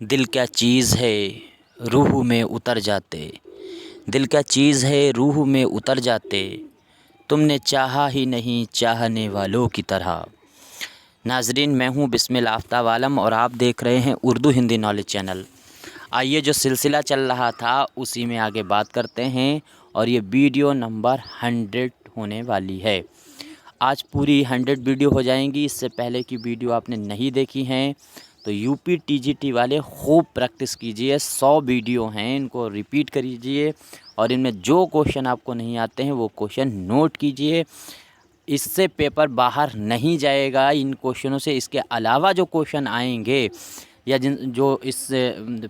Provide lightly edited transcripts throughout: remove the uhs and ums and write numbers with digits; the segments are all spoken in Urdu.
دل کیا چیز ہے روح میں اتر جاتے، دل کیا چیز ہے روح میں اتر جاتے، تم نے چاہا ہی نہیں چاہنے والوں کی طرح۔ ناظرین، میں ہوں بسمل آفتاب عالم اور آپ دیکھ رہے ہیں اردو ہندی نالج چینل۔ آئیے جو سلسلہ چل رہا تھا اسی میں آگے بات کرتے ہیں، اور یہ ویڈیو نمبر 100 ہونے والی ہے۔ آج پوری 100 ویڈیو ہو جائیں گی۔ اس سے پہلے کی ویڈیو آپ نے نہیں دیکھی ہیں تو U P T G T والے خوب پریکٹس کیجئے۔ 100 ویڈیو ہیں، ان کو ریپیٹ کریجئے، اور ان میں جو کوشچن آپ کو نہیں آتے ہیں وہ کوشچن نوٹ کیجئے۔ اس سے پیپر باہر نہیں جائے گا ان کوشچنوں سے۔ اس کے علاوہ جو کوشچن آئیں گے یا جو اس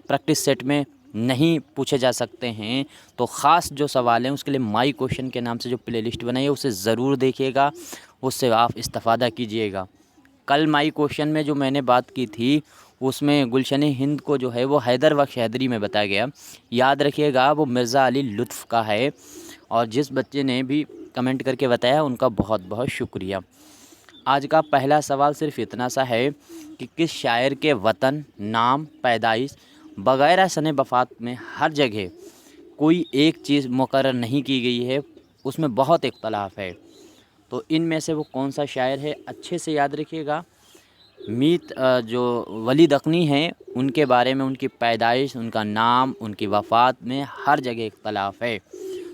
پریکٹس سیٹ میں نہیں پوچھے جا سکتے ہیں، تو خاص جو سوال ہیں اس کے لیے مائی کوشچن کے نام سے جو پلے لسٹ بنائی ہے اسے ضرور دیکھیے گا، اس سے آپ استفادہ کیجئے گا۔ کل مائی کوشچن میں جو میں نے بات کی تھی اس میں گلشن ہند کو جو ہے وہ حیدر بخش حیدری میں بتایا گیا۔ یاد رکھیے گا وہ مرزا علی لطف کا ہے، اور جس بچے نے بھی کمنٹ کر کے بتایا ان کا بہت بہت شکریہ۔ آج کا پہلا سوال صرف اتنا سا ہے کہ کس شاعر کے وطن، نام، پیدائش وغیرہ سن وفات میں ہر جگہ کوئی ایک چیز مقرر نہیں کی گئی ہے، اس میں بہت اختلاف ہے۔ تو ان میں سے وہ کون سا شاعر ہے، اچھے سے یاد رکھیے گا۔ میت جو ولی دکنی ہیں ان کے بارے میں، ان کی پیدائش، ان کا نام، ان کی وفات میں ہر جگہ اختلاف ہے۔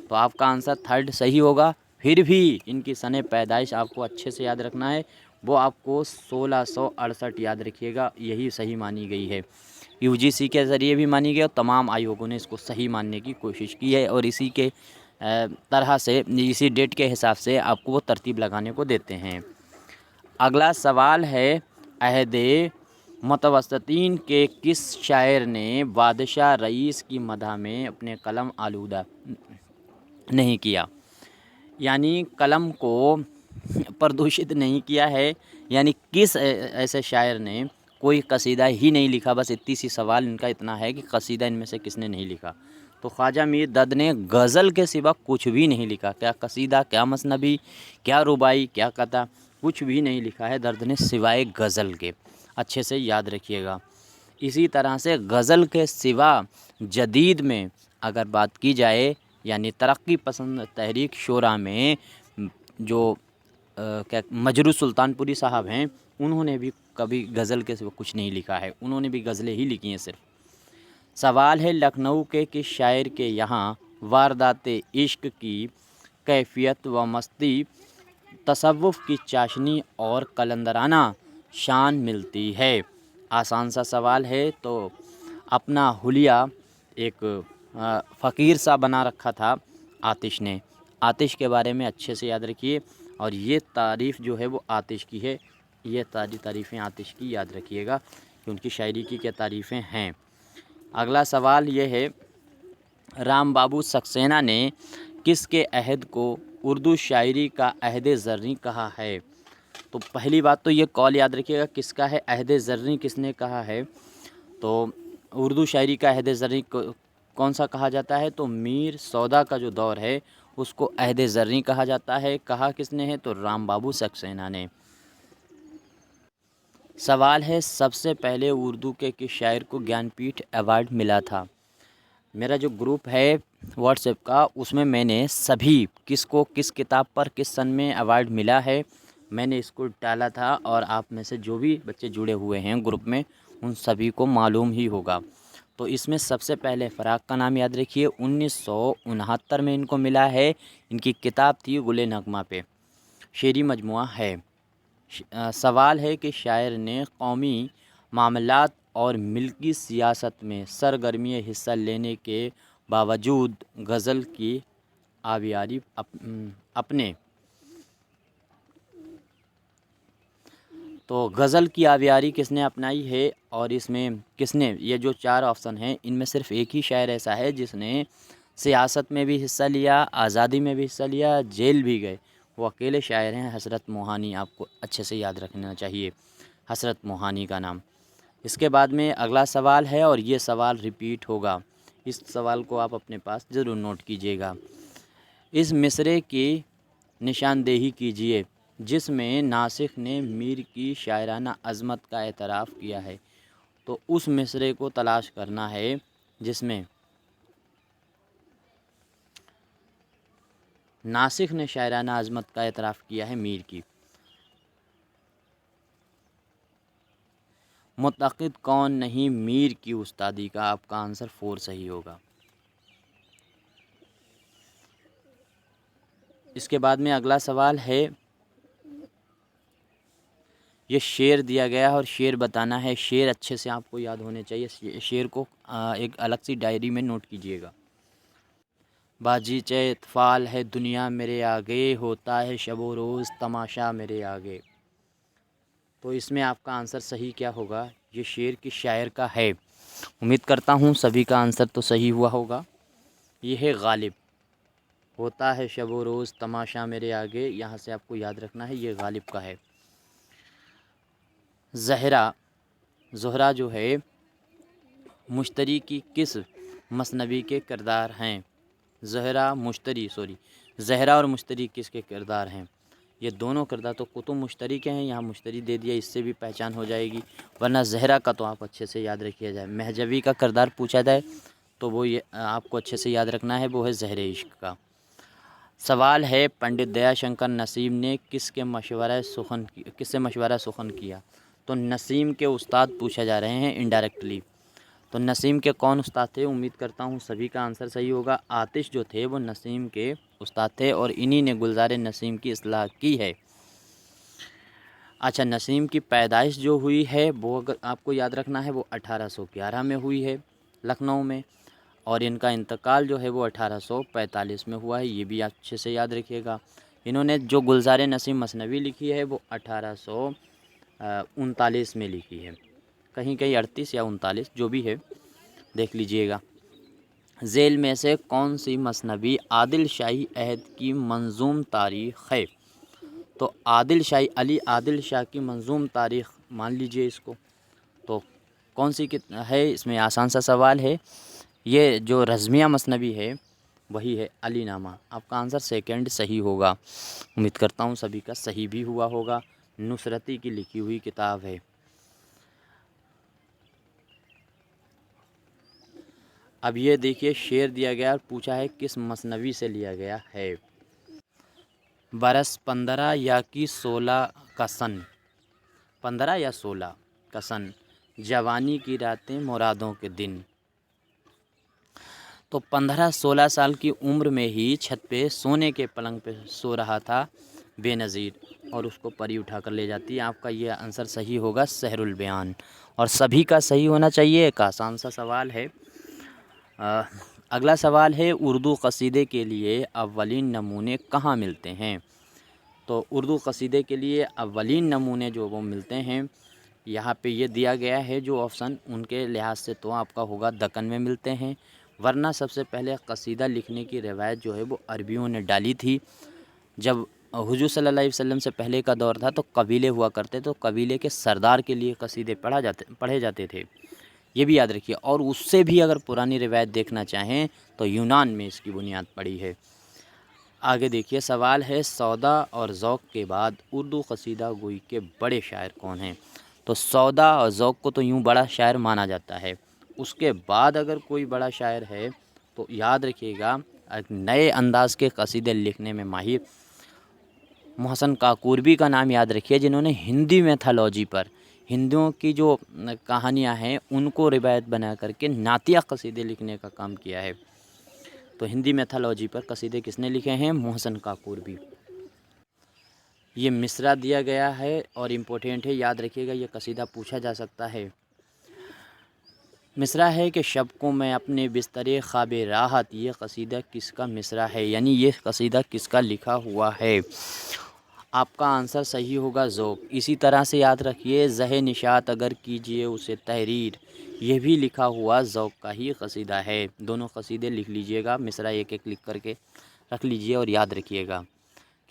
تو آپ کا آنسر 3rd صحیح ہوگا۔ پھر بھی ان کی سن پیدائش آپ کو اچھے سے یاد رکھنا ہے، وہ آپ کو 1668 یاد رکھیے گا، یہی صحیح مانی گئی ہے۔ یو جی سی کے ذریعے بھی مانی گئی اور تمام آیوگوں نے اس کو صحیح ماننے کی کوشش کی ہے، اور اسی کے طرح سے اسی ڈیٹ کے حساب سے آپ کو وہ ترتیب لگانے کو دیتے ہیں۔ اگلا سوال ہے، عہد متوسطین کے کس شاعر نے بادشاہ رئیس کی مدح میں اپنے قلم آلودہ نہیں کیا؟ یعنی قلم کو پردوشت نہیں کیا ہے، یعنی کس ایسے شاعر نے کوئی قصیدہ ہی نہیں لکھا؟ بس اتنی سی سوال ان کا اتنا ہے کہ قصیدہ ان میں سے کس نے نہیں لکھا؟ تو خواجہ میر دد نے غزل کے سوا کچھ بھی نہیں لکھا۔ کیا قصیدہ، کیا مثنوی، کیا رباعی، کیا قطع، کچھ بھی نہیں لکھا ہے درد نے سوائے غزل کے۔ اچھے سے یاد رکھیے گا۔ اسی طرح سے غزل کے سوا جدید میں اگر بات کی جائے، یعنی ترقی پسند تحریک شعراء میں جو مجروح سلطان پوری صاحب ہیں، انہوں نے بھی کبھی غزل کے سوا کچھ نہیں لکھا ہے، انہوں نے بھی غزلیں ہی لکھی ہیں صرف۔ سوال ہے، لکھنؤ کے کس شاعر کے یہاں واردات عشق کی کیفیت و مستی تصوف کی چاشنی اور قلندرانہ شان ملتی ہے؟ آسان سا سوال ہے۔ تو اپنا حلیہ ایک فقیر سا بنا رکھا تھا آتش نے۔ آتش کے بارے میں اچھے سے یاد رکھیے، اور یہ تعریف جو ہے وہ آتش کی ہے، یہ تعریفیں آتش کی یاد رکھیے گا کہ ان کی شاعری کی کیا تعریفیں ہیں۔ اگلا سوال یہ ہے، رام بابو سکسینہ نے کس کے عہد کو اردو شاعری کا عہد زریں کہا ہے؟ تو پہلی بات تو یہ قول یاد رکھیے گا، کس کا ہے عہد زریں، کس نے کہا ہے؟ تو اردو شاعری کا عہد زریں کون سا کہا جاتا ہے؟ تو میر سودا کا جو دور ہے اس کو عہد زریں کہا جاتا ہے۔ کہا کس نے ہے؟ تو رام بابو سکسینہ نے۔ سوال ہے، سب سے پہلے اردو کے کس شاعر کو گیان پیٹھ ایوارڈ ملا تھا؟ میرا جو گروپ ہے واٹس ایپ کا، اس میں نے سبھی کس کو کس کتاب پر کس سن میں ایوارڈ ملا ہے میں نے اس کو ڈالا تھا، اور آپ میں سے جو بھی بچے جڑے ہوئے ہیں گروپ میں ان سبھی کو معلوم ہی ہوگا۔ تو اس میں سب سے پہلے فراق کا نام یاد رکھیے، 1969 میں ان کو ملا ہے۔ ان کی کتاب تھی گل نغمہ پہ، شعری مجموعہ ہے۔ سوال ہے کہ شاعر نے قومی معاملات اور ملکی سیاست میں سرگرمی حصہ لینے کے باوجود غزل کی آویاری اپنے تو غزل کی آویاری کس نے اپنائی ہے؟ اور اس میں کس نے، یہ جو 4 آپشن ہیں ان میں صرف ایک ہی شاعر ایسا ہے جس نے سیاست میں بھی حصہ لیا، آزادی میں بھی حصہ لیا، جیل بھی گئے، وہ اکیلے شاعر ہیں، حضرت موہانی۔ آپ کو اچھے سے یاد رکھنا چاہیے حضرت موہانی کا نام۔ اس کے بعد میں اگلا سوال ہے، اور یہ سوال ریپیٹ ہوگا، اس سوال کو آپ اپنے پاس ضرور نوٹ کیجیے گا۔ اس مصرعے کی نشاندہی کیجیے جس میں ناسخ نے میر کی شاعرانہ عظمت کا اعتراف کیا ہے۔ تو اس مصرے کو تلاش کرنا ہے جس میں ناسخ نے شاعرانہ عظمت کا اعتراف کیا ہے میر کی۔ متعقد کون نہیں میر کی استادی کا؟ آپ کا آنسر 4 صحیح ہوگا۔ اس کے بعد میں اگلا سوال ہے، یہ شعر دیا گیا ہے اور شعر بتانا ہے۔ شعر اچھے سے آپ کو یاد ہونے چاہیے، شعر کو ایک الگ سی ڈائری میں نوٹ کیجیے گا۔ باغیچہ اطفال ہے دنیا میرے آگے، ہوتا ہے شب و روز تماشا میرے آگے۔ تو اس میں آپ کا آنسر صحیح کیا ہوگا؟ یہ شعر کی شاعر کا ہے، امید کرتا ہوں سبھی کا آنسر تو صحیح ہوا ہوگا۔ یہ ہے غالب، ہوتا ہے شب و روز تماشا میرے آگے، یہاں سے آپ کو یاد رکھنا ہے یہ غالب کا ہے۔ زہرہ جو ہے مشتری کی کس مثنوی کے کردار ہیں؟ زہرہ اور مشتری کس کے کردار ہیں؟ یہ دونوں کردار تو کتب مشتری کے ہیں، یہاں مشتری دے دیا، اس سے بھی پہچان ہو جائے گی، ورنہ زہرہ کا تو آپ اچھے سے یاد رکھیا جائے۔ مہجوی کا کردار پوچھا جائے تو وہ یہ آپ کو اچھے سے یاد رکھنا ہے، وہ ہے زہر عشق کا۔ سوال ہے، پنڈت دیا شنکر نسیم نے کس سے مشورہ سخن کیا؟ تو نسیم کے استاد پوچھے جا رہے ہیں انڈائریکٹلی۔ تو نسیم کے کون استاد تھے؟ امید کرتا ہوں سبھی کا آنسر صحیح ہوگا۔ آتش جو تھے وہ نسیم کے استاد تھے اور انہی نے گلزار نسیم کی اصلاح کی ہے۔ اچھا، نسیم کی پیدائش جو ہوئی ہے وہ اگر آپ کو یاد رکھنا ہے وہ 1811 میں ہوئی ہے لکھنؤ میں، اور ان کا انتقال جو ہے وہ 1845 میں ہوا ہے، یہ بھی اچھے سے یاد رکھیے گا۔ انہوں نے جو گلزار نسیم مثنوی لکھی ہے وہ 1839 میں لکھی ہے، کہیں 38 یا 39 جو بھی ہے دیکھ لیجئے گا۔ ذیل میں سے کون سی مثنوی عادل شاہی عہد کی منظوم تاریخ ہے؟ تو علی عادل شاہ کی منظوم تاریخ مان لیجئے اس کو، تو کون سی ہے؟ اس میں آسان سا سوال ہے، یہ جو رزمیہ مثنوی ہے وہی ہے علی نامہ۔ آپ کا آنسر سیکنڈ صحیح ہوگا، امید کرتا ہوں سبھی کا صحیح بھی ہوا ہوگا، نصرتی کی لکھی ہوئی کتاب ہے۔ اب یہ دیکھیے شعر دیا گیا اور پوچھا ہے کس مثنوی سے لیا گیا ہے۔ برس 15 یا کی 16 کا سن، 15 یا 16 کا سن، جوانی کی راتیں مرادوں کے دن۔ تو 15-16 سال کی عمر میں ہی چھت پہ سونے کے پلنگ پہ سو رہا تھا بے نظیر، اور اس کو پری اٹھا کر لے جاتی ہے۔ آپ کا یہ آنسر صحیح ہوگا، سحر البیان، اور سبھی کا صحیح ہونا چاہیے، ایک آسان سا سوال ہے۔ اگلا سوال ہے، اردو قصیدے کے لیے اولین نمونے کہاں ملتے ہیں؟ تو اردو قصیدے کے لیے اولین نمونے جو وہ ملتے ہیں، یہاں پہ یہ دیا گیا ہے جو آپشن، ان کے لحاظ سے تو آپ کا ہوگا دکن میں ملتے ہیں، ورنہ سب سے پہلے قصیدہ لکھنے کی روایت جو ہے وہ عربیوں نے ڈالی تھی۔ جب حضور صلی اللہ علیہ وسلم سے پہلے کا دور تھا تو قبیلے ہوا کرتے، تو قبیلے کے سردار کے لیے قصیدے پڑھے جاتے تھے، یہ بھی یاد رکھیے۔ اور اس سے بھی اگر پرانی روایت دیکھنا چاہیں تو یونان میں اس کی بنیاد پڑی ہے۔ آگے دیکھیے سوال ہے، سودا اور ذوق کے بعد اردو قصیدہ گوئی کے بڑے شاعر کون ہیں؟ تو سودا اور ذوق کو تو یوں بڑا شاعر مانا جاتا ہے، اس کے بعد اگر کوئی بڑا شاعر ہے تو یاد رکھیے گا ایک نئے انداز کے قصیدے لکھنے میں ماہر محسن کاکوربی کا نام یاد رکھیے، جنہوں نے ہندی میتھالوجی پر، ہندوؤں کی جو کہانیاں ہیں ان کو روایت بنا کر کے نعتیہ قصیدے لکھنے کا کام کیا ہے۔ تو ہندی میتھالوجی پر قصیدے کس نے لکھے ہیں؟ محسن کاکوربی۔ یہ مصرع دیا گیا ہے اور امپورٹنٹ ہے، یاد رکھیے گا، یہ قصیدہ پوچھا جا سکتا ہے۔ مصرع ہے کہ شب کو میں اپنے بستر خواب راحت، یہ قصیدہ کس کا مصرع ہے؟ یعنی یہ قصیدہ کس کا لکھا ہوا ہے؟ آپ کا آنسر صحیح ہوگا ذوق۔ اسی طرح سے یاد رکھیے، زہ نشاط اگر کیجئے اسے تحریر، یہ بھی لکھا ہوا ذوق کا ہی قصیدہ ہے۔ دونوں قصیدے لکھ لیجئے گا، مصرع ایک ایک لکھ کر کے رکھ لیجئے اور یاد رکھیے گا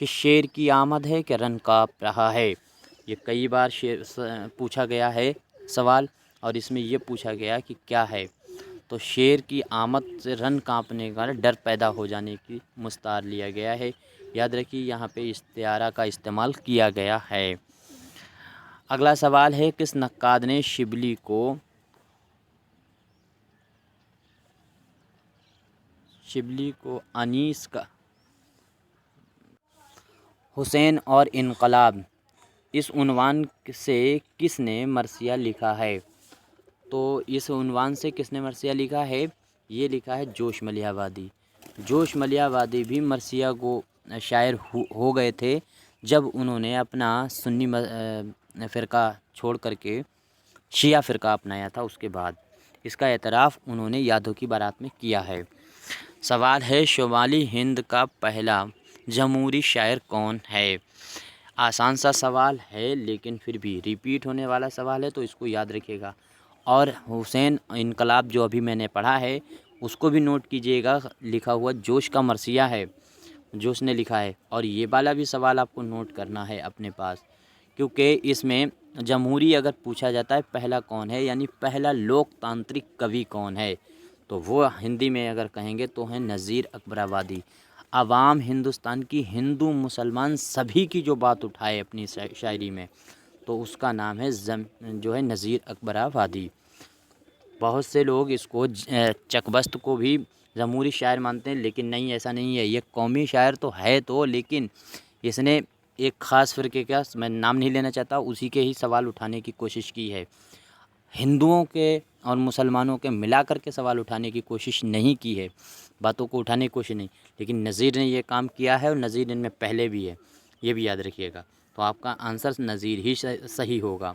کہ شعر کی آمد ہے کہ رن کانپ رہا ہے، یہ کئی بار پوچھا گیا ہے سوال، اور اس میں یہ پوچھا گیا کہ کیا ہے؟ تو شعر کی آمد سے رن کانپنے کا، ڈر پیدا ہو جانے کی مستعار لیا گیا ہے، یاد رکھیے یہاں پہ استعارہ کا استعمال کیا گیا ہے۔ اگلا سوال ہے، کس نقاد نے شبلی کو شبلی کو انیس کا حسین اور انقلاب اس عنوان سے کس نے مرثیہ لکھا ہے؟ تو اس عنوان سے کس نے مرثیہ لکھا ہے؟ یہ لکھا ہے جوش ملیح آبادی۔ جوش ملیح آبادی بھی مرثیہ کو شاعر ہو گئے تھے جب انہوں نے اپنا سنی فرقہ چھوڑ کر کے شیعہ فرقہ اپنایا تھا۔ اس کے بعد اس کا اعتراف انہوں نے یادوں کی بارات میں کیا ہے۔ سوال ہے شمالی ہند کا پہلا جمہوری شاعر کون ہے؟ آسان سا سوال ہے لیکن پھر بھی ریپیٹ ہونے والا سوال ہے تو اس کو یاد رکھیے گا، اور حسین انقلاب جو ابھی میں نے پڑھا ہے اس کو بھی نوٹ کیجیے گا، لکھا ہوا جوش کا مرثیہ ہے، جوش نے لکھا ہے، اور یہ والا بھی سوال آپ کو نوٹ کرنا ہے اپنے پاس، کیونکہ اس میں جمہوری اگر پوچھا جاتا ہے پہلا کون ہے یعنی پہلا لوک تانترک کوی کون ہے، تو وہ ہندی میں اگر کہیں گے تو ہے نذیر اکبر آبادی۔ عوام ہندوستان کی ہندو مسلمان سبھی کی جو بات اٹھائے اپنی شاعری میں تو اس کا نام ہے جو ہے نذیر اکبر آبادی۔ بہت سے لوگ اس کو چکبست کو بھی جمہوری شاعر مانتے ہیں، لیکن نہیں، ایسا نہیں ہے، یہ قومی شاعر تو ہے تو، لیکن اس نے ایک خاص فرقے کا، میں نام نہیں لینا چاہتا، اسی کے ہی سوال اٹھانے کی کوشش کی ہے، ہندوؤں کے اور مسلمانوں کے ملا کر کے سوال اٹھانے کی کوشش نہیں کی ہے، باتوں کو اٹھانے کی کوشش نہیں، لیکن نذیر نے یہ کام کیا ہے اور نذیر ان میں پہلے بھی ہے، یہ بھی یاد رکھیے گا، تو آپ کا آنسر نذیر ہی صحیح ہوگا۔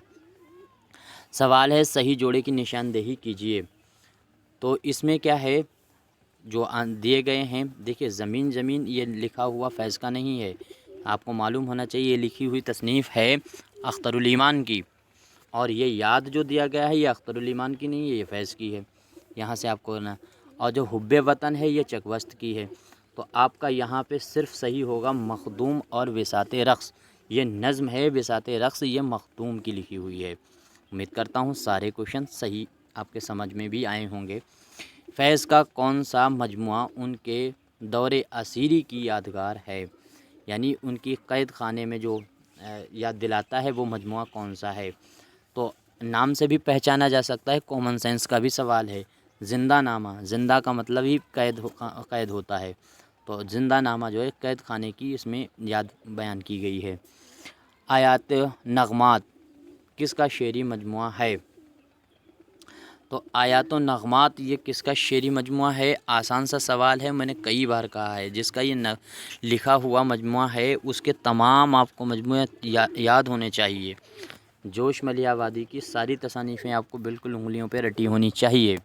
سوال ہے صحیح جوڑے کی نشاندہی کیجیے، تو اس میں کیا ہے جو دیے گئے ہیں، دیکھیے زمین زمین یہ لکھا ہوا فیض کا نہیں ہے، آپ کو معلوم ہونا چاہیے، یہ لکھی ہوئی تصنیف ہے اختر الایمان کی، اور یہ یاد جو دیا گیا ہے یہ اختر الایمان کی نہیں ہے، یہ فیض کی ہے، یہاں سے آپ کو کرنا، اور جو حب وطن ہے یہ چکوست کی ہے، تو آپ کا یہاں پہ صرف صحیح ہوگا مخدوم اور وسعت رقص، یہ نظم ہے وسعت رقص، یہ مخدوم کی لکھی ہوئی ہے۔ امید کرتا ہوں سارے کوشچن صحیح آپ کے سمجھ میں بھی آئے ہوں گے۔ فیض کا کون سا مجموعہ ان کے دور اسیری کی یادگار ہے؟ یعنی ان کی قید خانے میں جو یاد دلاتا ہے وہ مجموعہ کون سا ہے؟ تو نام سے بھی پہچانا جا سکتا ہے، کامن سینس کا بھی سوال ہے۔ زندہ نامہ، زندہ کا مطلب ہی قید ہوتا ہے، تو زندہ نامہ جو ہے قید خانے کی اس میں یاد بیان کی گئی ہے۔ آیات نغمات کس کا شعری مجموعہ ہے؟ تو آیات و نغمات یہ کس کا شعری مجموعہ ہے؟ آسان سا سوال ہے، میں نے کئی بار کہا ہے، جس کا یہ لکھا ہوا مجموعہ ہے اس کے تمام آپ کو مجموعے یاد ہونے چاہیے۔ جوش ملیح آبادی کی ساری تصانیفیں آپ کو بالکل انگلیوں پہ رٹی ہونی چاہیے۔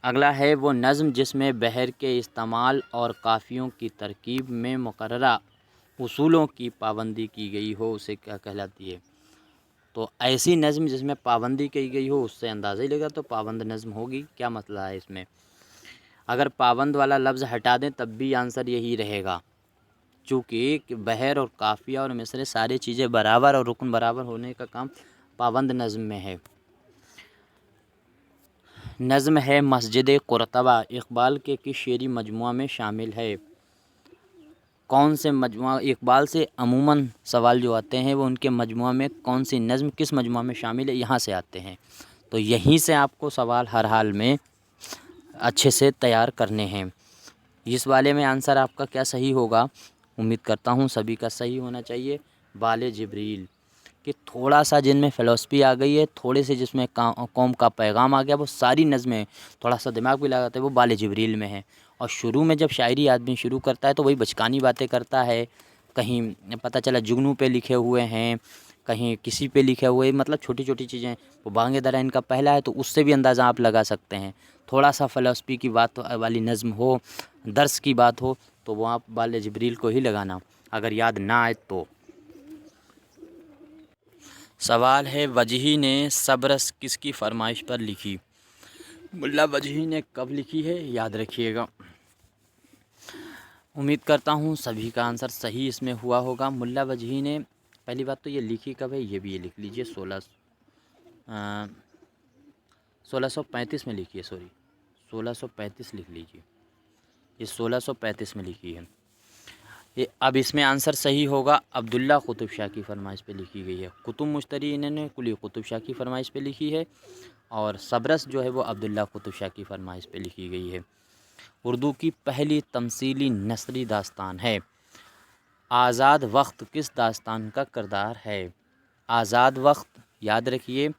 اگلا ہے وہ نظم جس میں بحر کے استعمال اور قافیوں کی ترکیب میں مقررہ اصولوں کی پابندی کی گئی ہو اسے کیا کہلاتی ہے؟ تو ایسی نظم جس میں پابندی کی گئی ہو اس سے اندازہ ہی لگا تو پابند نظم ہوگی، کیا مسئلہ ہے اس میں؟ اگر پابند والا لفظ ہٹا دیں تب بھی آنسر یہی رہے گا، چونکہ بحر اور قافیہ اور مصرے ساری چیزیں برابر اور رکن برابر ہونے کا کام پابند نظم میں ہے۔ نظم ہے مسجد قرطبہ اقبال کے کس شعری مجموعہ میں شامل ہے؟ کون سے مجموعہ؟ اقبال سے عموماً سوال جو آتے ہیں وہ ان کے مجموعہ میں کون سی نظم کس مجموعہ میں شامل ہے یہاں سے آتے ہیں، تو یہیں سے آپ کو سوال ہر حال میں اچھے سے تیار کرنے ہیں۔ اس والے میں آنسر آپ کا کیا صحیح ہوگا؟ امید کرتا ہوں سبھی کا صحیح ہونا چاہیے، بال جبریل، کہ تھوڑا سا جن میں فلسفی آ گئی ہے، تھوڑے سے جس میں قوم کا پیغام آ گیا، وہ ساری نظمیں تھوڑا سا دماغ بھی لگاتے ہیں وہ بال جبریل میں ہیں، اور شروع میں جب شاعری آدمی شروع کرتا ہے تو وہی بچکانی باتیں کرتا ہے، کہیں پتہ چلا جگنو پہ لکھے ہوئے ہیں، کہیں کسی پہ لکھے ہوئے، مطلب چھوٹی چھوٹی چیزیں، وہ بانگ درا ان کا پہلا ہے تو اس سے بھی اندازہ آپ لگا سکتے ہیں، تھوڑا سا فلسفی کی بات والی نظم ہو، درس کی بات ہو تو وہ آپ بال جبریل کو ہی لگانا اگر یاد نہ آئے تو۔ سوال ہے وجہی نے صبرس کس کی فرمائش پر لکھی؟ ملا وجہی نے کب لکھی ہے یاد رکھیے گا۔ امید کرتا ہوں سبھی کا آنسر صحیح اس میں ہوا ہوگا۔ ملا وجہی نے پہلی بات تو یہ لکھی کب ہے یہ بھی یہ لکھ لیجئے، 1635 میں لکھی ہے، 1635 لکھ لیجئے، یہ 1635 میں لکھی ہے۔ اب اس میں آنسر صحیح ہوگا، عبداللہ قطب شاہ کی فرمائش پہ لکھی گئی ہے، کتب مشتری انہوں نے قلی قطب شاہ کی فرمائش پہ لکھی ہے، اور صبرس جو ہے وہ عبداللہ قطب شاہ کی فرمائش پہ لکھی گئی ہے۔ اردو کی پہلی تمثیلی نثری داستان ہے۔ آزاد وقت کس داستان کا کردار ہے؟ آزاد وقت یاد رکھیے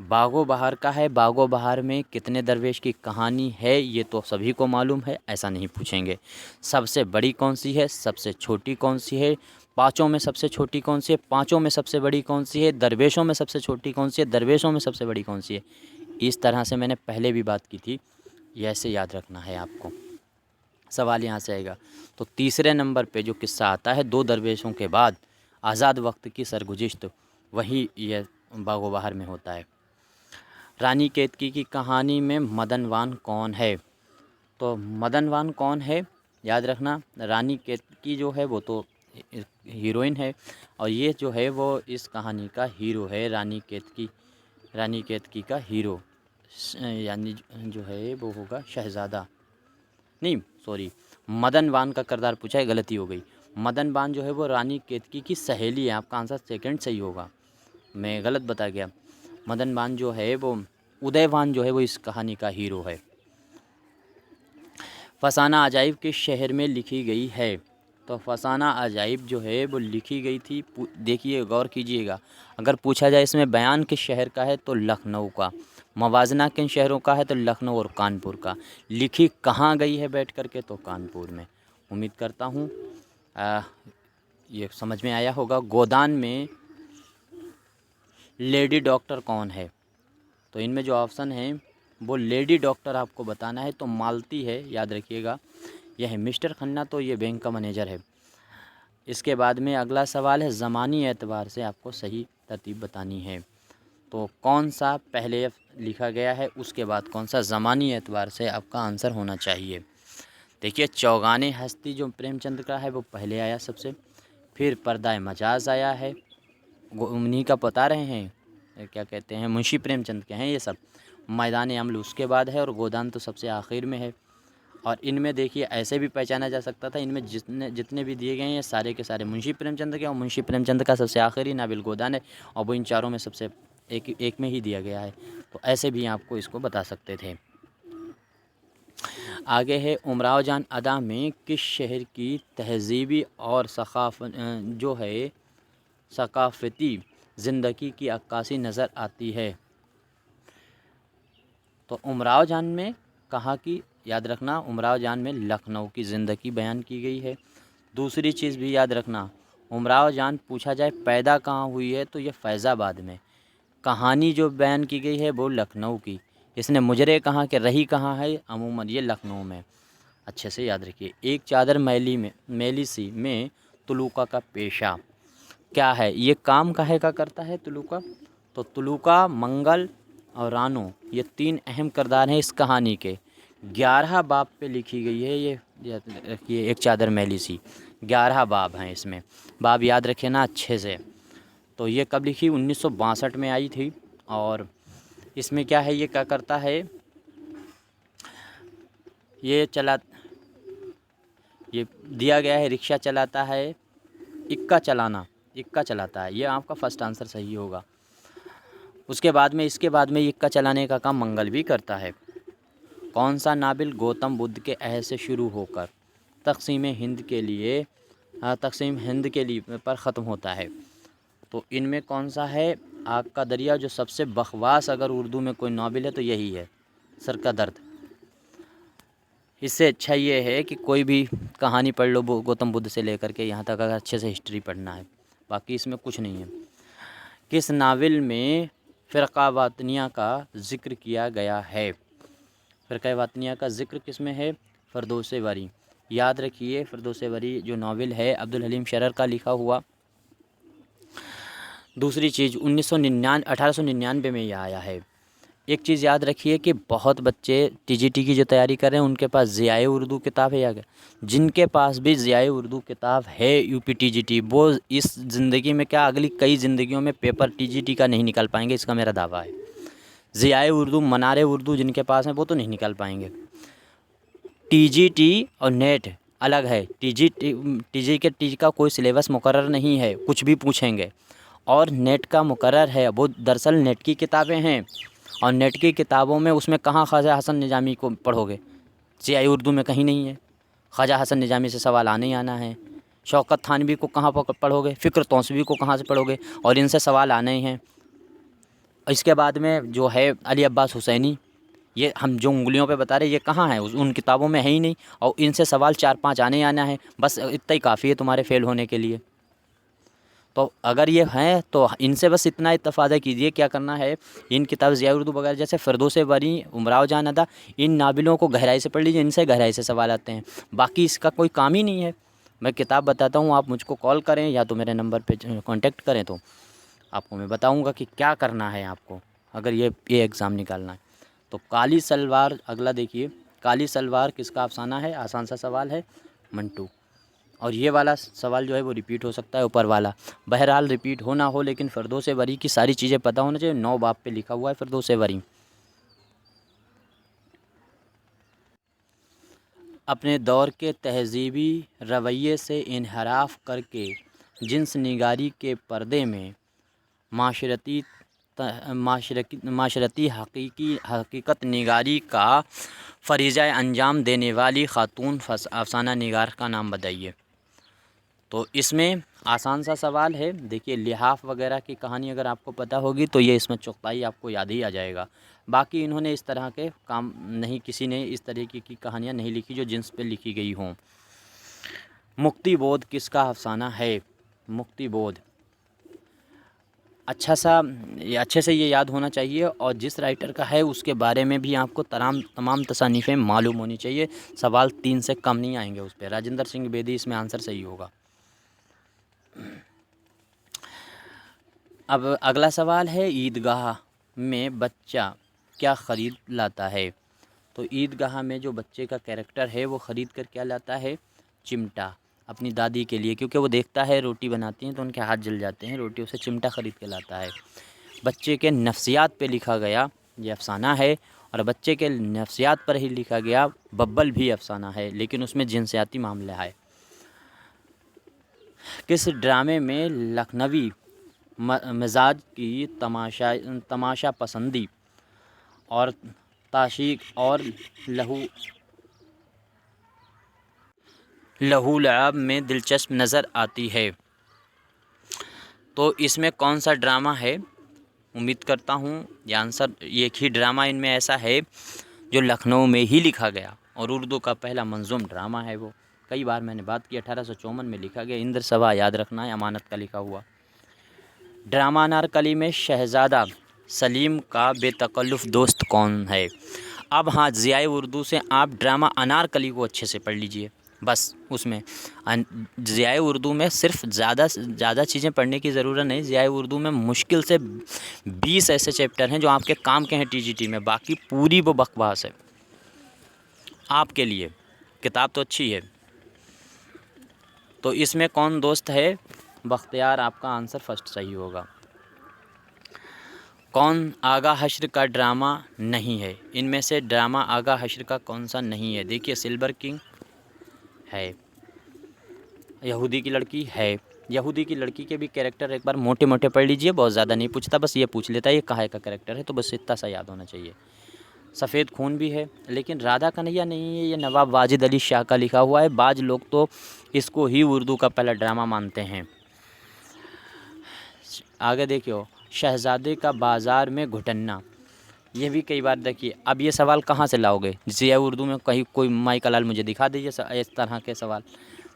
باغ و بہار کا ہے۔ باغ و بہار میں کتنے درویش کی کہانی ہے یہ تو سبھی کو معلوم ہے، ایسا نہیں پوچھیں گے۔ سب سے بڑی کون سی ہے، سب سے چھوٹی کون سی ہے، پانچوں میں سب سے چھوٹی کون سی ہے، پانچوں میں سب سے بڑی کون سی ہے، درویشوں میں سب سے چھوٹی کون سی ہے، درویشوں میں سب سے بڑی کون سی ہے۔ اس طرح سے میں نے پہلے بھی بات کی تھی، یہ ایسے یاد رکھنا ہے آپ کو۔ سوال یہاں سے آئے گا تو تیسرے نمبر پہ جو قصہ آتا ہے دو درویشوں کے بعد آزاد وقت کی سرگزشت، وہی یہ باغ و بہار میں ہوتا ہے۔ رانی کیتکی کی کہانی میں مدن وان کون ہے؟ تو مدن وان کون ہے یاد رکھنا، رانی کیتکی جو ہے وہ تو ہیروئن ہے، اور یہ جو ہے وہ اس کہانی کا ہیرو ہے۔ رانی کیتکی کا ہیرو یعنی جو ہے وہ ہوگا شہزادہ، نہیں سوری، مدن وان کا کردار پوچھا ہے، غلطی ہو گئی۔ مدن وان جو ہے وہ رانی کیتکی کی سہیلی ہے، آپ کا آنسر سیکنڈ صحیح ہوگا، میں غلط بتا گیا۔ مدن وان جو ہے وہ ادے وان جو ہے وہ اس کہانی کا ہیرو ہے۔ فسانہ عجائب کس شہر میں لکھی گئی ہے؟ تو فسانہ عجائب جو ہے وہ لکھی گئی تھی، دیکھیے غور کیجئے گا، اگر پوچھا جائے اس میں بیان کس شہر کا ہے تو لکھنؤ کا، موازنہ کن شہروں کا ہے تو لکھنؤ اور کانپور کا، لکھی کہاں گئی ہے بیٹھ کر کے تو کانپور میں۔ امید کرتا ہوں یہ سمجھ میں آیا ہوگا۔ گودان میں لیڈی ڈاکٹر کون ہے؟ تو ان میں جو آپشن ہیں وہ لیڈی ڈاکٹر آپ کو بتانا ہے تو مالتی ہے، یاد رکھیے گا یہ ہے۔ مسٹر کھنہ تو یہ بینک کا مینیجر ہے۔ اس کے بعد میں اگلا سوال ہے زمانی اعتبار سے آپ کو صحیح ترتیب بتانی ہے، تو کون سا پہلے لکھا گیا ہے اس کے بعد کون سا زمانی اعتبار سے آپ کا آنسر ہونا چاہیے۔ دیکھیے چوگان ہستی جو پریم چند کا ہے وہ پہلے آیا سب سے، پھر پردہ مجاز آیا ہے، انہی کا بتا رہے ہیں کیا کہتے ہیں، منشی پریم چند کے ہیں یہ سب۔ میدان عمل اس کے بعد ہے، اور گودان تو سب سے آخر میں ہے۔ اور ان میں دیکھیے ایسے بھی پہچانا جا سکتا تھا، ان میں جتنے بھی دیے گئے ہیں یہ سارے کے سارے منشی پریم چند کے، اور منشی پریم چند کا سب سے آخری ناول گودان ہے، اور وہ ان چاروں میں سب سے ایک میں ہی دیا گیا ہے، تو ایسے بھی آپ کو اس کو بتا سکتے تھے۔ آگے ہے امراؤ جان ادا میں کس شہر کی تہذیبی اور ثقافتی زندگی کی عکاسی نظر آتی ہے؟ تو امراؤ جان میں کہاں کی، یاد رکھنا امراؤ جان میں لکھنؤ کی زندگی بیان کی گئی ہے۔ دوسری چیز بھی یاد رکھنا، امراؤ جان پوچھا جائے پیدا کہاں ہوئی ہے تو یہ فیض آباد میں، کہانی جو بیان کی گئی ہے وہ لکھنؤ کی، اس نے مجرے کہاں کہ رہی کہاں ہے، عموماً یہ لکھنؤ میں۔ اچھے سے یاد رکھیے۔ ایک چادر میلی سی میں تلوکا کا پیشہ کیا ہے؟ یہ کام کاہے کا کرتا ہے تلوکا؟ تو تلوکا، منگل اور رانو یہ تین اہم کردار ہیں اس کہانی کے۔ 11 باب پہ لکھی گئی ہے یہ ایک چادر میلی سی، 11 باب ہیں اس میں، باب یاد رکھے نا اچھے سے۔ تو یہ کب لکھی؟ 1962 میں آئی تھی، اور اس میں کیا ہے، یہ کیا کرتا ہے، یہ دیا گیا ہے رکشہ چلاتا ہے، اکا چلاتا ہے، یہ آپ کا فرسٹ آنسر صحیح ہوگا۔ اس کے بعد میں اکا چلانے کا کام منگل بھی کرتا ہے۔ کون سا ناول گوتم بدھ کے عہد سے شروع ہو کر تقسیم ہند کے لیے پر ختم ہوتا ہے؟ تو ان میں کون سا ہے؟ آگ کا دریا، جو سب سے بکواس اگر اردو میں کوئی ناول ہے تو یہی ہے، سر کا درد۔ اس سے اچھا یہ ہے کہ کوئی بھی کہانی پڑھ لو گوتم بدھ سے لے کر کے یہاں تک، اگر اچھے سے ہسٹری پڑھنا ہے، باقی اس میں کچھ نہیں ہے۔ کس ناول میں فرقہ واطنیہ کا ذکر کیا گیا ہے؟ فرقہ واطنیہ کا ذکر کس میں ہے؟ فردوس وری۔ یاد رکھیے فردوس وری جو ناول ہے عبدالحلیم شرر کا لکھا ہوا۔ دوسری چیز 1899 میں یہ آیا ہے۔ ایک چیز یاد رکھیے کہ بہت بچے ٹی جی ٹی کی جو تیاری کر رہے ہیں ان کے پاس ضیاء اردو کتاب ہے، یا جن کے پاس بھی ضیاء اردو کتاب ہے U P T G T, وہ اس زندگی میں کیا اگلی کئی زندگیوں میں پیپر ٹی جی ٹی کا نہیں نکال پائیں گے، اس کا میرا دعویٰ ہے۔ ضیاء اردو، منار اردو جن کے پاس ہیں وہ تو نہیں نکال پائیں گے۔ ٹی جی ٹی اور نیٹ الگ ہے، ٹی جی کا کوئی سلیبس مقرر نہیں ہے، کچھ بھی پوچھیں گے، اور نیٹ کا مقرر ہے، وہ دراصل نیٹ کی کتابیں ہیں، اور نیٹ کی کتابوں میں اس میں کہاں خواجہ حسن نظامی کو پڑھو گے، ضیاء اردو میں کہیں نہیں ہے، خواجہ حسن نظامی سے سوال آنے ہی آنا ہے، شوکت تھانوی کو کہاں پڑھو گے، فکر توسوی کو کہاں سے پڑھو گے، اور ان سے سوال آنے ہی ہیں۔ اس کے بعد میں جو ہے علی عباس حسینی، یہ ہم جو انگلیوں پہ بتا رہے یہ کہاں ہیں، ان کتابوں میں ہے ہی نہیں، اور ان سے سوال 4-5 آنے ہی آنا ہے، بس اتنا ہی کافی ہے تمہارے فیل ہونے کے لیے۔ تو اگر یہ ہیں تو ان سے بس اتنا استفادہ کیجیے، کیا کرنا ہے، ان کتاب ضیاء اردو وغیرہ جیسے فردوس بری، امراؤ جان ادا، ان ناولوں کو گہرائی سے پڑھ لیجیے، ان سے گہرائی سے سوال آتے ہیں، باقی اس کا کوئی کام ہی نہیں ہے۔ میں کتاب بتاتا ہوں، آپ مجھ کو کال کریں یا تو میرے نمبر پہ کانٹیکٹ کریں، تو آپ کو میں بتاؤں گا کہ کیا کرنا ہے آپ کو اگر یہ ایگزام نکالنا ہے۔ تو کالی سلوار، اگلا دیکھیے، کالی سلوار کس کا افسانہ ہے، آسان سا سوال ہے، منٹو۔ اور یہ والا سوال جو ہے وہ ریپیٹ ہو سکتا ہے، اوپر والا بہرحال ریپیٹ ہو نہ ہو، لیکن فردوس بری کی ساری چیزیں پتہ ہونا چاہیے، 9 باب پہ لکھا ہوا ہے فردوس بری۔ اپنے دور کے تہذیبی رویے سے انحراف کر کے جنس نگاری کے پردے میں معاشرتی حقیقت نگاری کا فریضہ انجام دینے والی خاتون افسانہ نگار کا نام بتائیے۔ تو اس میں آسان سا سوال ہے، دیکھیے لحاف وغیرہ کی کہانی اگر آپ کو پتہ ہوگی تو یہ اس میں چغتائی آپ کو یاد ہی آ جائے گا۔ باقی انہوں نے اس طرح کے کام نہیں، کسی نے اس طریقے کی کہانیاں نہیں لکھی جو جنس پہ لکھی گئی ہوں۔ مکتی بودھ کس کا افسانہ ہے، مکتی بودھ، اچھے سے یہ یاد ہونا چاہیے، اور جس رائٹر کا ہے اس کے بارے میں بھی آپ کو تمام تصانیفیں معلوم ہونی چاہیے، سوال 3 سے کم نہیں آئیں گے اس پہ۔ راجندر سنگھ بیدی اس میں آنسر صحیح ہوگا۔ اب اگلا سوال ہے، عیدگاہ میں بچہ کیا خرید لاتا ہے؟ تو عیدگاہ میں جو بچے کا کیریکٹر ہے وہ خرید کر کیا لاتا ہے، چمٹا، اپنی دادی کے لیے، کیونکہ وہ دیکھتا ہے روٹی بناتی ہیں تو ان کے ہاتھ جل جاتے ہیں، روٹی اسے چمٹا خرید کے لاتا ہے۔ بچے کے نفسیات پہ لکھا گیا یہ افسانہ ہے، اور بچے کے نفسیات پر ہی لکھا گیا ببل بھی افسانہ ہے، لیکن اس میں جنسیاتی معاملہ ہے۔ کس ڈرامے میں لکھنوی مزاج کی تماشا پسندی اور تعشیق اور لہو لعب میں دلچسپ نظر آتی ہے؟ تو اس میں کون سا ڈرامہ ہے؟ امید کرتا ہوں یہ آنسر، ایک ہی ڈرامہ ان میں ایسا ہے جو لکھنؤ میں ہی لکھا گیا، اور اردو کا پہلا منظوم ڈرامہ ہے وہ۔ کئی بار میں نے بات کی، 1854 میں لکھا گیا، اندر سبھا یاد رکھنا ہے، امانت کا لکھا ہوا۔ ڈرامہ انارکلی میں شہزادہ سلیم کا بے تکلف دوست کون ہے؟ اب ہاں، ضیاء اردو سے آپ ڈرامہ انارکلی کو اچھے سے پڑھ لیجئے، بس اس میں ضیاء اردو میں صرف زیادہ چیزیں پڑھنے کی ضرورت نہیں، ضیاء اردو میں مشکل سے 20 ایسے چیپٹر ہیں جو آپ کے کام کے ہیں ٹی جی ٹی میں، باقی پوری وہ بکواس ہے آپ کے لیے۔ کتاب تو اچھی ہے۔ تو اس میں کون دوست ہے؟ بختیار، آپ کا آنسر فرسٹ صحیح ہوگا۔ کون آغا حشر کا ڈرامہ نہیں ہے؟ ان میں سے ڈرامہ آغا حشر کا کون سا نہیں ہے؟ دیکھیے، سلور کنگ ہے، یہودی کی لڑکی ہے، یہودی کی لڑکی کے بھی کیریکٹر ایک بار موٹے موٹے پڑھ لیجئے، بہت زیادہ نہیں پوچھتا، بس یہ پوچھ لیتا ہے یہ کہاں کا کیریکٹر ہے، تو بس اتنا سا یاد ہونا چاہیے۔ سفید خون بھی ہے، لیکن رادھا کنہیا نہیں ہے، یہ نواب واجد علی شاہ کا لکھا ہوا ہے، بعض لوگ تو اس کو ہی اردو کا پہلا ڈرامہ مانتے ہیں۔ آگے دیکھیو، شہزادے کا بازار میں گھٹنا، یہ بھی کئی بار دیکھیے۔ اب یہ سوال کہاں سے لاؤ گے؟ ضیاء اردو میں کہیں کوئی مائی کا لال مجھے دکھا دیجیے اس طرح کے سوال۔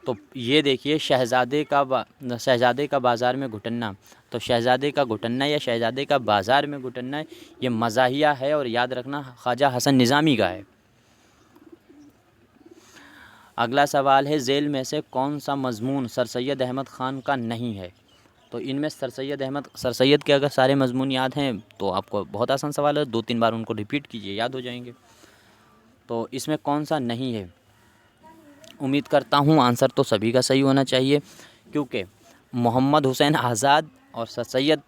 تو یہ دیکھیے، شہزادے کا بازار میں گھٹنا، تو شہزادے کا گھٹنا یا شہزادے کا بازار میں گھٹنا، یہ مزاحیہ ہے، اور یاد رکھنا خواجہ حسن نظامی کا ہے۔ اگلا سوال ہے، ذیل میں سے کون سا مضمون سر سید احمد خان کا نہیں ہے؟ تو ان میں سر سید کے اگر سارے مضمون یاد ہیں تو آپ کو بہت آسان سوال ہے، 2-3 بار ان کو ریپیٹ کیجئے، یاد ہو جائیں گے۔ تو اس میں کون سا نہیں ہے؟ امید کرتا ہوں آنسر تو سبھی کا صحیح ہونا چاہیے، کیونکہ محمد حسین آزاد اور سر سید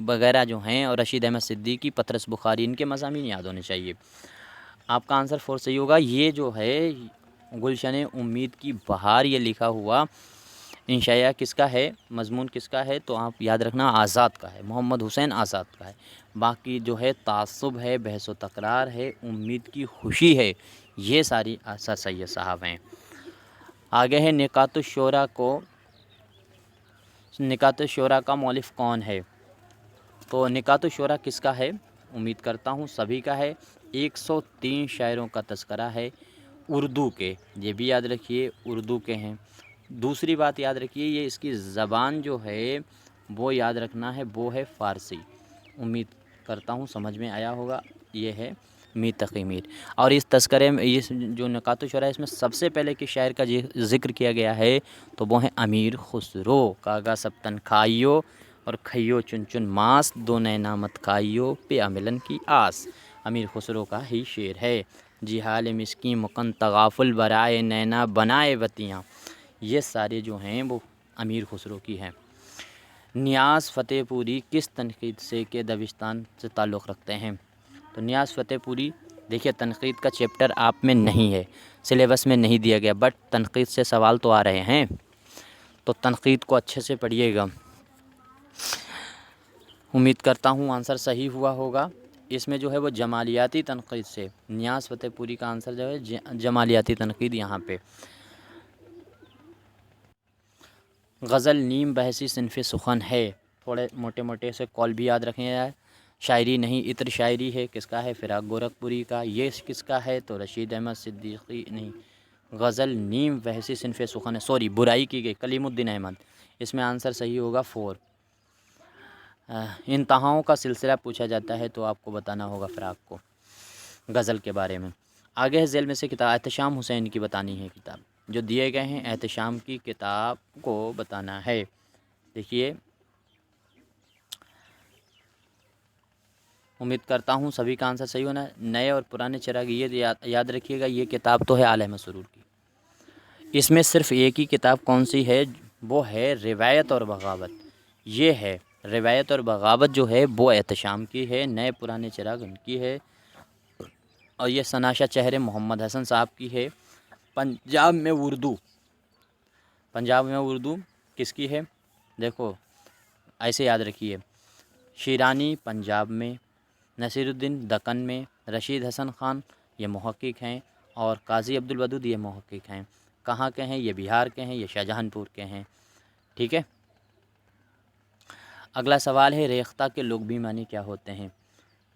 وغیرہ جو ہیں، اور رشید احمد صدیقی، پطرس بخاری، ان کے مضامین یاد ہونے چاہیے۔ آپ کا آنسر 4 صحیح ہوگا۔ یہ جو ہے گلشن امید کی بہار، یہ لکھا ہوا انشائیہ کس کا ہے، مضمون کس کا ہے، تو آپ یاد رکھنا آزاد کا ہے، محمد حسین آزاد کا ہے۔ باقی جو ہے تعصب ہے، بحث و تکرار ہے، امید کی خوشی ہے، یہ ساری سر سید صاحب ہیں۔ آگے ہے نکات الشورا نکات الشورا کا مؤلف کون ہے؟ تو نکات الشورا کس کا ہے؟ امید کرتا ہوں سبھی کا ہے۔ 103 شاعروں کا تذکرہ ہے اردو کے، یہ بھی یاد رکھیے اردو کے ہیں۔ دوسری بات یاد رکھیے، یہ اس کی زبان جو ہے وہ یاد رکھنا ہے، وہ ہے فارسی۔ امید کرتا ہوں سمجھ میں آیا ہوگا، یہ ہے میر تقی میر۔ اور اس تذکرے میں یہ جو نکات الشورا ہے، اس میں سب سے پہلے کہ شاعر کا ذکر کیا گیا ہے تو وہ ہیں امیر خسرو۔ کاغا سب تن کھائیو اور کھئیو چن چن ماس، دو نینا مت کھائیو پہ ملن کی آس، امیر خسرو کا ہی شعر ہے۔ جی حال مسکین مکن تغافل برائے نینا بنائے وتیاں، یہ سارے جو ہیں وہ امیر خسرو کی ہیں۔ نیاز فتح پوری کس تنقید سے کے دبستان سے تعلق رکھتے ہیں؟ تو نیاز فتح پوری، دیکھیے تنقید کا چیپٹر آپ میں نہیں ہے، سلیبس میں نہیں دیا گیا، بٹ تنقید سے سوال تو آ رہے ہیں، تو تنقید کو اچھے سے پڑھیے گا۔ امید کرتا ہوں آنسر صحیح ہوا ہوگا۔ اس میں جو ہے وہ جمالیاتی تنقید سے، نیاز فتح پوری کا آنسر جو ہے جمالیاتی تنقید یہاں پہ۔ غزل نیم بحثی صنف سخن ہے، تھوڑے موٹے موٹے سے کال بھی یاد رکھیں جائے۔ شاعری نہیں عطر شاعری ہے، کس کا ہے؟ فراق گورکھپوری کا۔ یہ کس کا ہے؟ تو رشید احمد صدیقی نہیں، غزل نیم بحثی صنف سخن ہے، سوری برائی کی گئی، کلیم الدین احمد۔ اس میں آنسر صحیح ہوگا 4۔ انتہاؤں کا سلسلہ پوچھا جاتا ہے تو آپ کو بتانا ہوگا فراق کو غزل کے بارے میں۔ آگے ہے ذیل میں سے کتاب احتشام حسین کی بتانی ہے کتاب، جو دیے گئے ہیں احتشام کی کتاب کو بتانا ہے۔ دیکھیے امید کرتا ہوں سبھی کا آنسر صحیح ہونا ہے۔ نئے اور پرانے چراغ، یہ یاد رکھیے گا، یہ کتاب تو ہے آل احمد سرور کی۔ اس میں صرف ایک ہی کتاب کون سی ہے؟ وہ ہے روایت اور بغاوت۔ یہ ہے روایت اور بغاوت جو ہے وہ احتشام کی ہے، نئے پرانے چراغ ان کی ہے، اور یہ سناشہ چہرے محمد حسن صاحب کی ہے۔ پنجاب میں اردو کس کی ہے؟ دیکھو ایسے یاد رکھیے، شیرانی پنجاب میں، نصیر الدین دکن میں، رشید حسن خان یہ محقق ہیں، اور قاضی عبدالودود یہ محقق ہیں۔ کہاں کے ہیں؟ یہ بہار کے ہیں، یہ شاہجہان پور کے ہیں۔ ٹھیک ہے، اگلا سوال ہے ریختہ کے لغوی معنی کیا ہوتے ہیں؟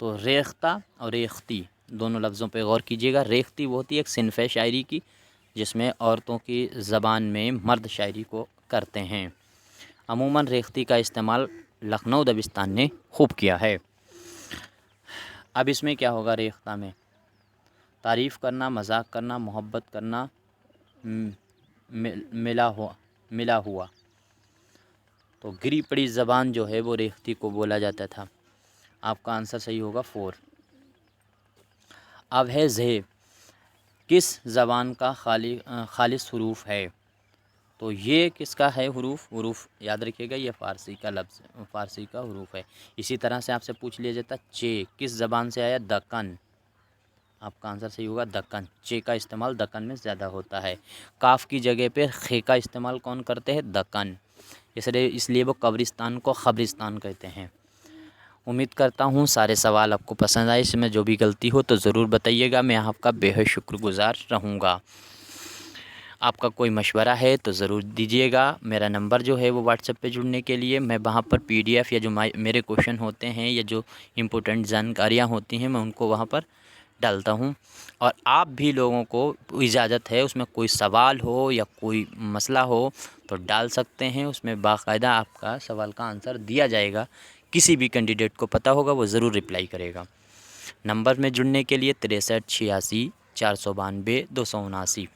تو ریختہ اور ریختی دونوں لفظوں پہ غور کیجیے گا۔ ریختی وہ ہوتی ہے ایک صنف ہے شاعری کی، جس میں عورتوں کی زبان میں مرد شاعری کو کرتے ہیں۔ عموماً ریختی کا استعمال لکھنؤ دبستان نے خوب کیا ہے۔ اب اس میں کیا ہوگا؟ ریختہ میں تعریف کرنا، مذاق کرنا، محبت کرنا، ملا ہوا، تو گری پڑی زبان جو ہے وہ ریختی کو بولا جاتا تھا۔ آپ کا آنسر صحیح ہوگا 4۔ اب ہے زہ، کس زبان کا خالص حروف ہے؟ تو یہ کس کا ہے حروف یاد رکھیے گا، یہ فارسی کا لفظ، فارسی کا حروف ہے۔ اسی طرح سے آپ سے پوچھ لیا جاتا چے کس زبان سے آیا؟ دکن۔ آپ کا آنسر صحیح ہوگا دکن، چے کا استعمال دکن میں زیادہ ہوتا ہے۔ کاف کی جگہ پہ خے کا استعمال کون کرتے ہیں؟ دکن، اس لیے وہ قبرستان کو خبرستان کہتے ہیں۔ امید کرتا ہوں سارے سوال آپ کو پسند آئے، اس میں جو بھی غلطی ہو تو ضرور بتائیے گا، میں آپ کا بے حد شکر گزار رہوں گا۔ آپ کا کوئی مشورہ ہے تو ضرور دیجیے گا۔ میرا نمبر جو ہے وہ واٹس ایپ پہ جڑنے کے لیے، میں وہاں پر PDF یا جو میرے کوشچن ہوتے ہیں یا جو امپورٹنٹ جانکاریاں ہوتی ہیں میں ان کو وہاں پر ڈالتا ہوں، اور آپ بھی لوگوں کو اجازت ہے اس میں کوئی سوال ہو یا کوئی مسئلہ ہو تو ڈال سکتے ہیں، اس میں باقاعدہ آپ کا سوال کا آنسر دیا جائے گا۔ کسی بھی کینڈیڈیٹ کو پتہ ہوگا وہ ضرور رپلائی کرے گا۔ نمبر میں جڑنے کے لیے 63 86 492 279۔